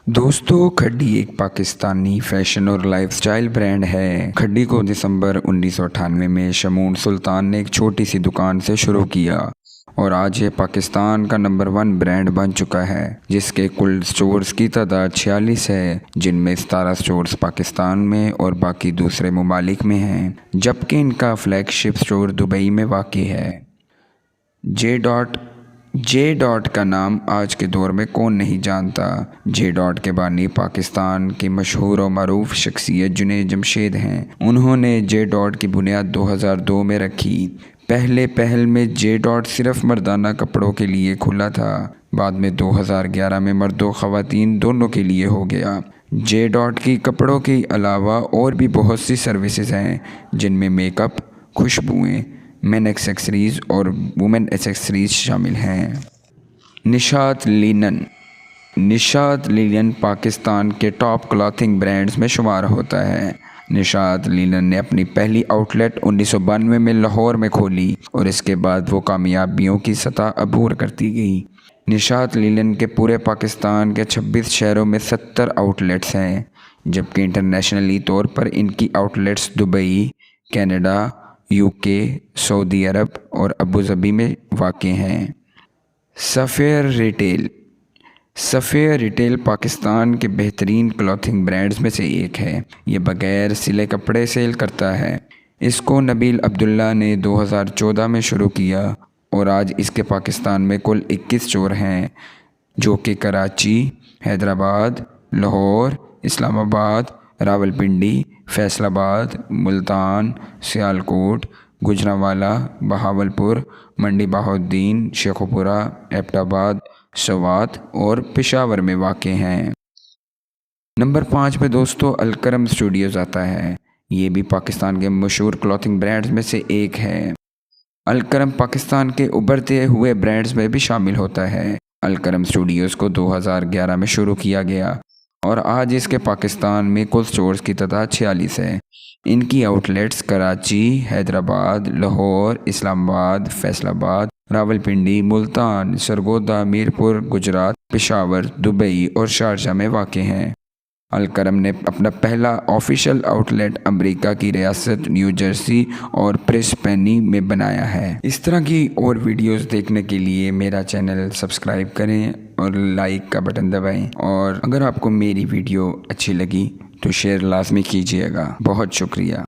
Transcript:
दोस्तों, खड्डी एक पाकिस्तानी फैशन और लाइफस्टाइल ब्रांड है। खड्डी को दिसंबर 1998 में शमून सुल्तान ने एक छोटी सी दुकान से शुरू किया और आज ये पाकिस्तान का नंबर 1 ब्रांड बन चुका है, जिसके कुल स्टोर्स की तादाद 46 है, जिनमें 17 स्टोर्स पाकिस्तान में और बाकी दूसरे ममालिक में हैं, जबकि इनका फ्लैगशिप स्टोर दुबई में वाक़ई है। जे डॉट का नाम आज के दौर में कौन नहीं जानता। जे डॉट के बानी पाकिस्तान की मशहूर और मरूफ शख्सियत जुनैद जमशेद हैं। उन्होंने जे डॉट की बुनियाद 2002 में रखी। पहल में जे डॉट सिर्फ मर्दाना कपड़ों के लिए खुला था, बाद में 2011 में मर्दों ख़वातीन दोनों के लिए हो गया। जे डॉट की कपड़ों के अलावा और भी बहुत सी सर्विसेज हैं, जिनमें मेकअप, खुशबुएँ, मेन एक्सेसरीज़ और वुमेन एक्सेसरीज़ शामिल हैं। निशात लिनन पाकिस्तान के टॉप क्लॉथिंग ब्रांड्स में शुमार होता है। निशात लिनन ने अपनी पहली आउटलेट 1992 में लाहौर में खोली और इसके बाद वो कामयाबियों की सतह अबूर करती गई। निशात लिनन के पूरे पाकिस्तान के 26 शहरों में 70 आउटलेट्स हैं, जबकि इंटरनेशनली तौर पर इनकी outlets Dubai, Canada, UK, Saudi Arabia और अबू धाबी में वाक़ई हैं। सफ़ेयर रिटेल पाकिस्तान के बेहतरीन क्लॉथिंग ब्रांड्स में से एक है। ये बग़ैर सिले कपड़े सेल करता है। इसको नबील अब्दुल्ला ने 2014 में शुरू किया और आज इसके पाकिस्तान में कुल 21 स्टोर हैं, जो कि कराची, हैदराबाद, लाहौर, इस्लामाबाद, रावलपिंडी, फैसलाबाद, मुल्तान, सियालकोट, गुजरांवाला, बहावलपुर, मंडी बहाउद्दीन, शेखुपुरा, एबटाबाद, सवात और पेशावर में वाक़ई हैं। नंबर 5 पे दोस्तों अलकरम स्टूडियोज़ आता है। ये भी पाकिस्तान के मशहूर क्लॉथिंग ब्रांड्स में से एक है। अलकरम पाकिस्तान के उभरते हुए ब्रांड्स में भी शामिल होता है। अलकरम स्टूडियोज़ को 2011 में शुरू किया गया और आज इसके पाकिस्तान में कुल स्टोर्स की तादाद 46 है। इनकी आउटलेट्स कराची, हैदराबाद, लाहौर, इस्लामाबाद, फैसलाबाद, रावलपिंडी, मुल्तान, सरगोदा, मीरपुर, गुजरात, पेशावर, दुबई और शारजाह में वाक़ई हैं। अलकरम ने अपना पहला ऑफिशियल आउटलेट अमेरिका की रियासत न्यू जर्सी और ब्रिस्बेन में बनाया है। इस तरह की और वीडियोस देखने के लिए मेरा चैनल सब्सक्राइब करें और लाइक का बटन दबाएं, और अगर आपको मेरी वीडियो अच्छी लगी तो शेयर लाजमी कीजिएगा। बहुत शुक्रिया।